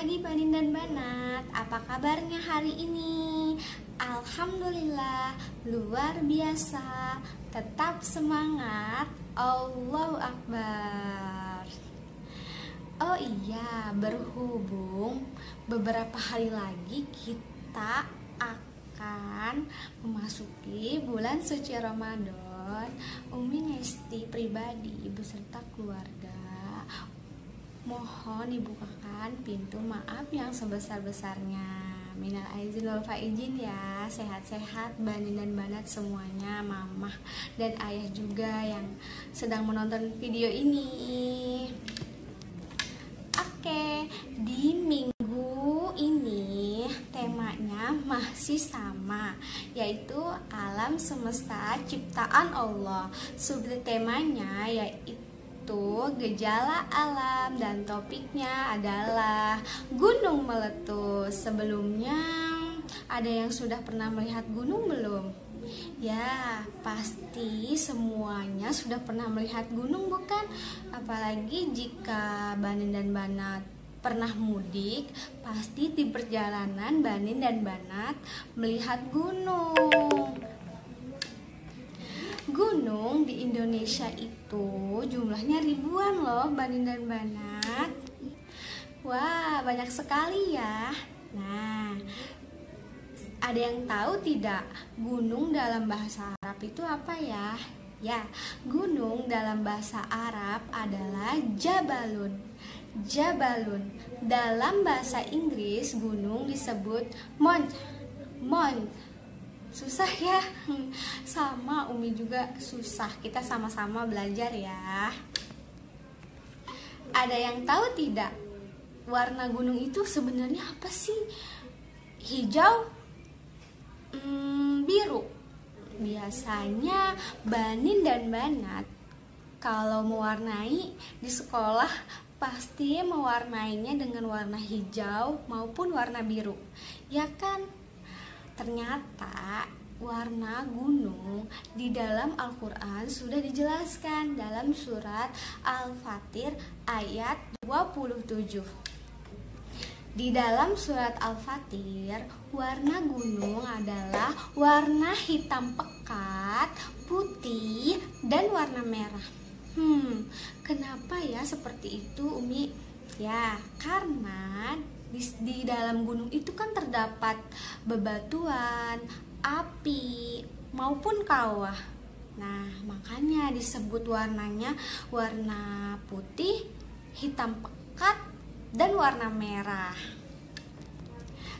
pagi Banin dan Banat, apa kabarnya hari ini? Alhamdulillah, luar biasa, tetap semangat, Allahu Akbar. Oh iya, berhubung beberapa hari lagi kita akan memasuki bulan suci Ramadan, Umi Ngesti pribadi beserta keluarga mohon dibukakan pintu maaf yang sebesar-besarnya. Minal aizin wal faizin ya. Sehat-sehat Banin dan Banat semuanya, mamah dan ayah juga yang sedang menonton video ini. Oke, di minggu ini temanya masih sama, yaitu alam semesta ciptaan Allah. Subtemanya yaitu gejala alam dan topiknya adalah gunung meletus. Sebelumnya ada yang sudah pernah melihat gunung belum? Ya, pasti semuanya sudah pernah melihat gunung bukan? Apalagi jika Banin dan Banat pernah mudik, pasti di perjalanan Banin dan Banat melihat gunung. Gunung di Indonesia itu jumlahnya ribuan loh Banin dan Banat. Wah, banyak sekali ya. Nah, ada yang tahu tidak gunung dalam bahasa Arab itu apa ya? Ya, gunung dalam bahasa Arab adalah jabalun. Jabalun. Dalam bahasa Inggris gunung disebut mount. Mount. Susah ya, sama Umi juga susah. Kita sama-sama belajar ya. Ada yang tahu tidak warna gunung itu sebenarnya apa sih? Hijau, biru. Biasanya Banin dan Banat kalau mewarnai di sekolah pasti mewarnainya dengan warna hijau maupun warna biru, ya kan? Ternyata warna gunung di dalam Al-Quran sudah dijelaskan dalam surat Al-Fatir ayat 27. Di dalam surat Al-Fatir, warna gunung adalah warna hitam pekat, putih, dan warna merah. Kenapa ya seperti itu, Umi? Ya, karena di dalam gunung itu kan terdapat bebatuan, api, maupun kawah. Nah, makanya disebut warnanya warna putih, hitam pekat, dan warna merah.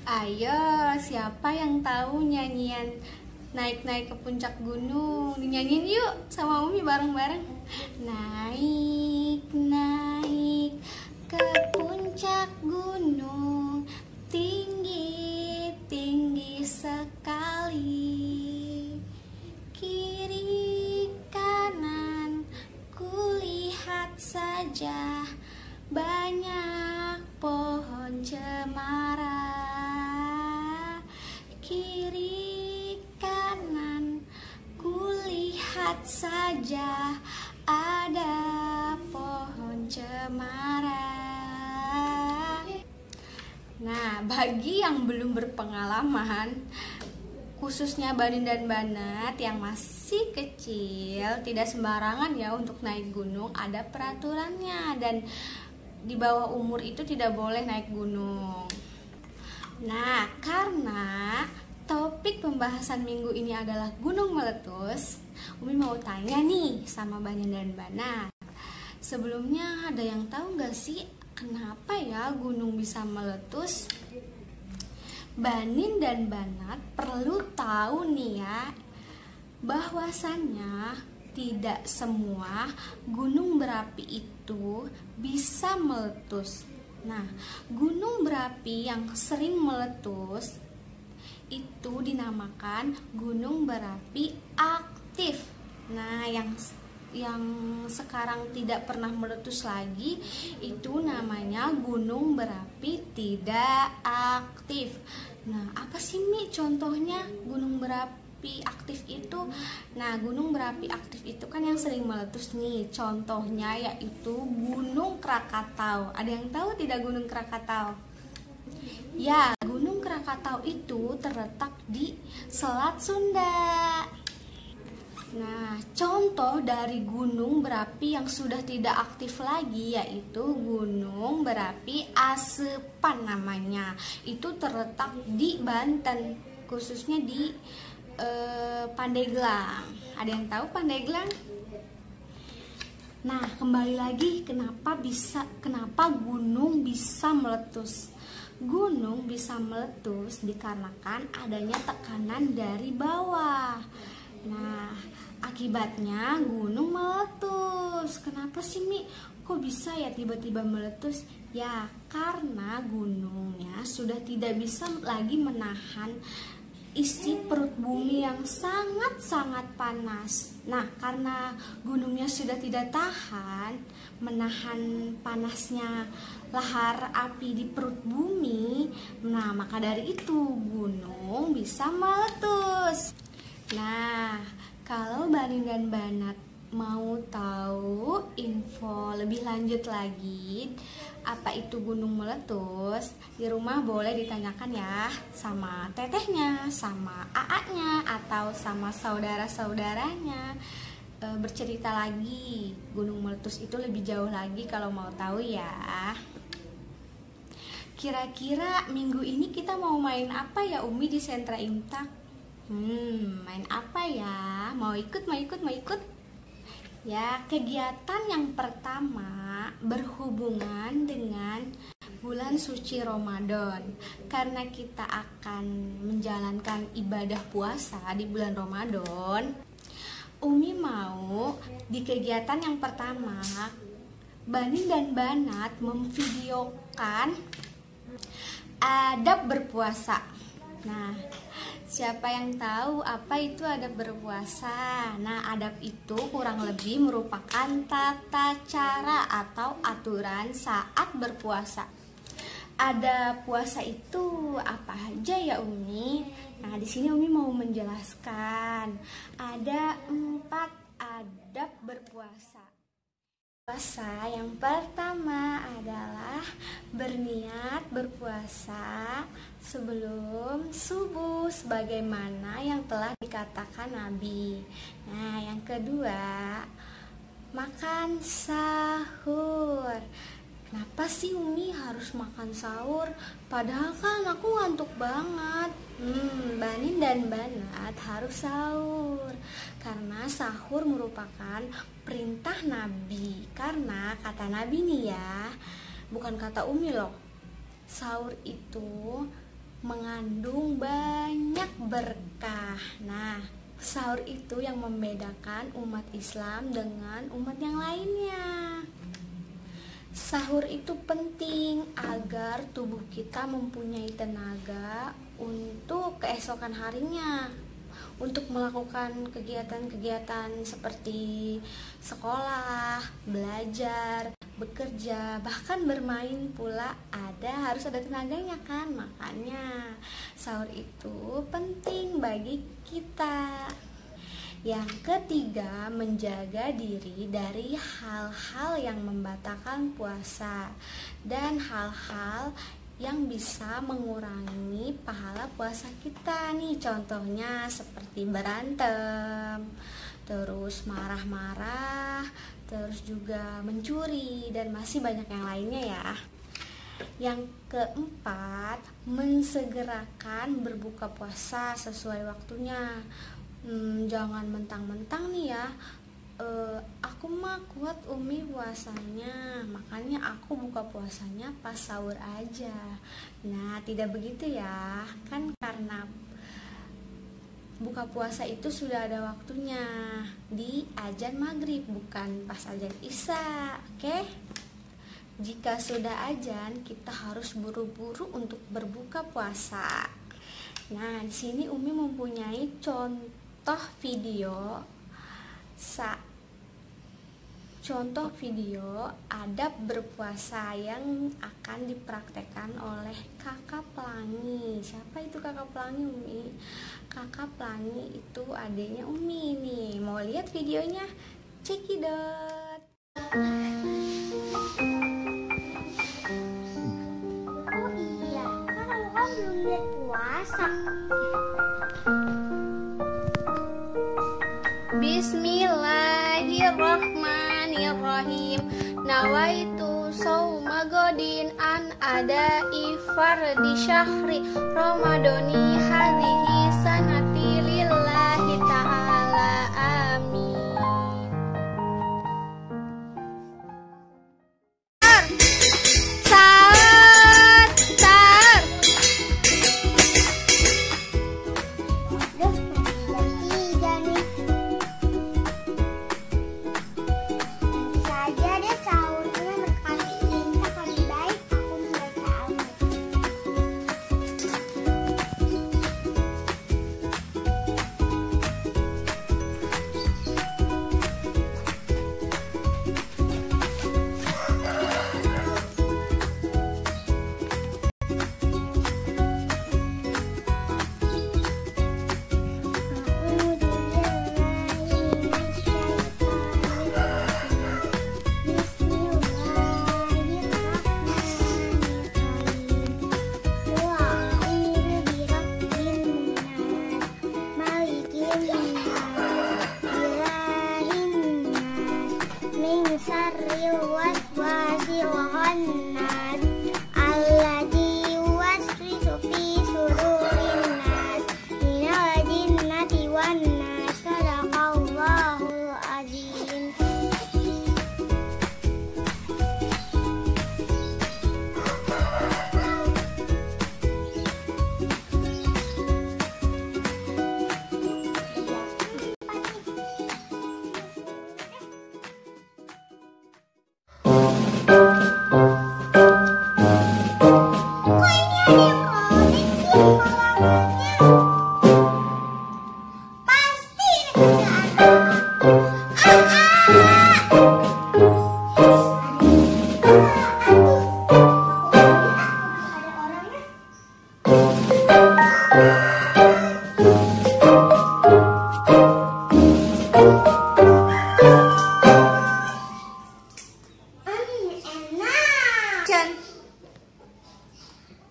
Ayo, siapa yang tahu nyanyian naik-naik ke puncak gunung? Dinyanyiin yuk sama Umi bareng-bareng. Naik, naik ke puncak gunung, tinggi, tinggi sekali. Kiri kanan kulihat saja, banyak pohon cemara. Kiri kanan kulihat saja, ada pohon cemara. Nah, bagi yang belum berpengalaman, khususnya Banin dan Banat yang masih kecil, tidak sembarangan ya untuk naik gunung, ada peraturannya, dan di bawah umur itu tidak boleh naik gunung. Nah, karena topik pembahasan minggu ini adalah gunung meletus, Umi mau tanya nih sama Banin dan Banat. Sebelumnya ada yang tahu gak sih kenapa ya gunung bisa meletus? Banin dan Banat perlu tahu nih ya, bahwasannya tidak semua gunung berapi itu bisa meletus. Nah, gunung berapi yang sering meletus itu dinamakan gunung berapi aktif. Nah, yang sekarang tidak pernah meletus lagi itu namanya gunung berapi tidak aktif. Nah, apa sih Mi contohnya gunung berapi aktif itu? Nah, gunung berapi aktif itu kan yang sering meletus nih. Contohnya yaitu Gunung Krakatau. Ada yang tahu tidak Gunung Krakatau? Ya, Gunung Krakatau itu terletak di Selat Sunda. Nah, contoh dari gunung berapi yang sudah tidak aktif lagi yaitu Gunung Berapi Asepan namanya. Itu terletak di Banten, khususnya di Pandeglang. Ada yang tahu Pandeglang? Nah, kembali lagi kenapa gunung bisa meletus? Gunung bisa meletus dikarenakan adanya tekanan dari bawah. Nah, akibatnya gunung meletus. Kenapa sih, Mi? Kok bisa ya tiba-tiba meletus? Ya, karena gunungnya sudah tidak bisa lagi menahan isi perut bumi yang sangat-sangat panas. Nah, karena gunungnya sudah tidak tahan menahan panasnya lahar api di perut bumi, nah maka dari itu gunung bisa meletus. Nah, kalau Banin dan Banat mau tahu info lebih lanjut lagi apa itu gunung meletus, di rumah boleh ditanyakan ya sama tetehnya, sama aaknya, atau sama saudara-saudaranya. Bercerita lagi gunung meletus itu lebih jauh lagi kalau mau tahu ya. Kira-kira minggu ini kita mau main apa ya Umi di Sentra Imtak? Main apa ya? Mau ikut? Ya, kegiatan yang pertama berhubungan dengan bulan suci Ramadan. Karena kita akan menjalankan ibadah puasa di bulan Ramadan, Umi mau di kegiatan yang pertama Banin dan Banat memvideokan adab berpuasa. Nah, siapa yang tahu apa itu adab berpuasa? Nah, adab itu kurang lebih merupakan tata cara atau aturan saat berpuasa. Adab puasa itu apa aja ya Umi? Nah, di sini Umi mau menjelaskan. Ada 4 adab berpuasa. Puasa yang pertama adalah berniat berpuasa sebelum subuh sebagaimana yang telah dikatakan Nabi. Nah, yang kedua, makan sahur. Kenapa sih Umi harus makan sahur? Padahal kan aku ngantuk banget. Banin dan Banat harus sahur karena sahur merupakan perintah Nabi. Karena kata Nabi nih ya, bukan kata Umi loh. Sahur itu mengandung banyak berkah. Nah, sahur itu yang membedakan umat Islam dengan umat yang lainnya. Sahur itu penting agar tubuh kita mempunyai tenaga untuk keesokan harinya, untuk melakukan kegiatan-kegiatan seperti sekolah, belajar, bekerja, bahkan bermain pula harus ada tenaganya kan. Makanya sahur itu penting bagi kita. Yang ketiga, menjaga diri dari hal-hal yang membatalkan puasa dan hal-hal yang bisa mengurangi pahala puasa kita nih. Contohnya seperti berantem, terus marah-marah, terus juga mencuri, dan masih banyak yang lainnya ya. Yang keempat, mensegerakan berbuka puasa sesuai waktunya. Jangan mentang-mentang nih ya, aku mah kuat Umi puasanya, makanya aku buka puasanya pas sahur aja. Nah, tidak begitu ya, kan karena buka puasa itu sudah ada waktunya di azan maghrib, bukan pas azan isya. Oke? Jika sudah azan, kita harus buru-buru untuk berbuka puasa. Nah, di sini Umi mempunyai contoh video adab berpuasa yang akan dipraktekkan oleh Kakak Pelangi. Siapa itu Kakak Pelangi, Umi? Kakak Pelangi itu adiknya Umi nih. Mau lihat videonya? Cekidot. Oh iya, kan aku belum berpuasa. Bismillahirrahmanirrahim. Nawaitu sauma godin an ada fardi syahri ramadhani hadhihi sanati lillahi ta'ala. Amin. Sar, sar. Duh, jam 3 nih. Nanti saja deh sahurnya berkali insaf lebih baik aku membaca Al-Mulk. Sarril waswasil khannas alladzi yuwaswisu fi sudurin nas minal jinnati wan nas. Sadaqallahul azim.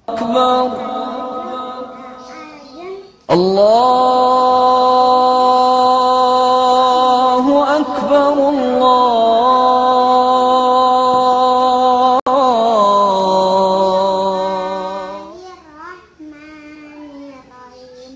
أكبر الله أكبر Bismillahirrahmanirrahim.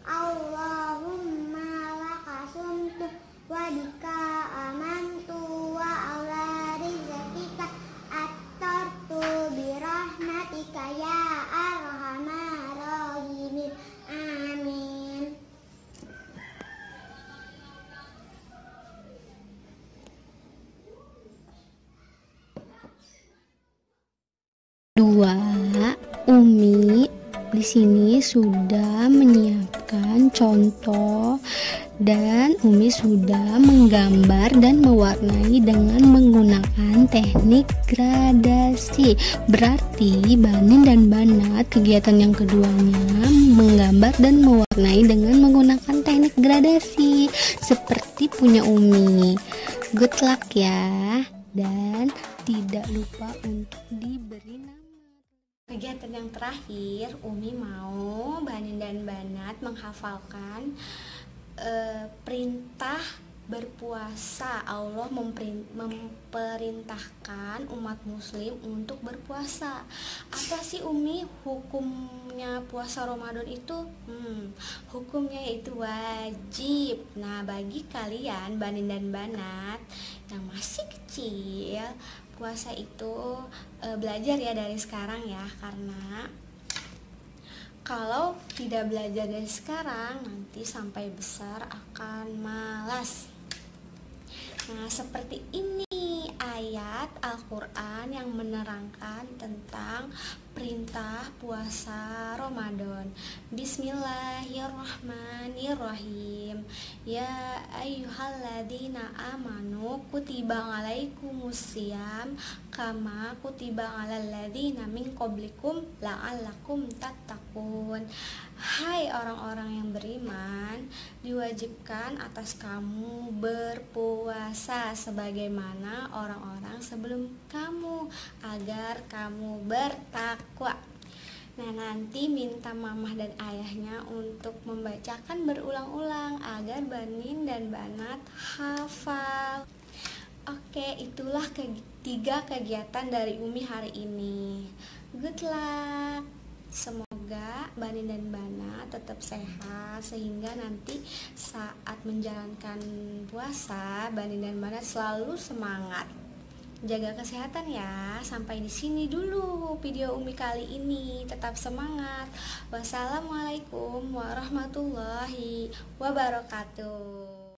Allahumma laka sumtu wa bika amantu wa ala rizqika attartu birahmatika ya arhamar rahimin. Amin. Dua, Umi di sini sudah menyiapkan contoh dan Umi sudah menggambar dan mewarnai dengan menggunakan teknik gradasi. Berarti Banin dan Banat kegiatan yang keduanya menggambar dan mewarnai dengan menggunakan teknik gradasi seperti punya Umi. Good luck ya, dan tidak lupa untuk diberi nama. Kegiatan yang terakhir, Umi mau Banin dan Banat menghafalkan perintah berpuasa. Allah memperintahkan umat muslim untuk berpuasa. Apa sih Umi hukumnya puasa Ramadan itu? Hukumnya yaitu wajib. Nah, bagi kalian Banin dan Banat yang masih kecil, puasa itu belajar ya dari sekarang ya, karena kalau tidak belajar dari sekarang nanti sampai besar akan malas. Nah, seperti ini ayat Al-Quran yang menerangkan tentang perintah puasa Ramadan. Bismillahirrahmanirrahim. Ya ayyuhalladzina amanu kutiba alaikumusiyam kama kutiba alal ladzina min qablikum la'allakum tattaqun. Hai orang-orang yang beriman, diwajibkan atas kamu berpuasa sebagaimana orang-orang sebelum kamu agar kamu bertakwa. Nah, nanti minta mamah dan ayahnya untuk membacakan berulang-ulang agar Banin dan Banat hafal. Oke, itulah tiga kegiatan dari Umi hari ini. Good luck. Semoga Banin dan Banat tetap sehat sehingga nanti saat menjalankan puasa Banin dan Banat selalu semangat. Jaga kesehatan ya. Sampai di sini dulu video Umi kali ini. Tetap semangat. Wassalamualaikum warahmatullahi wabarakatuh.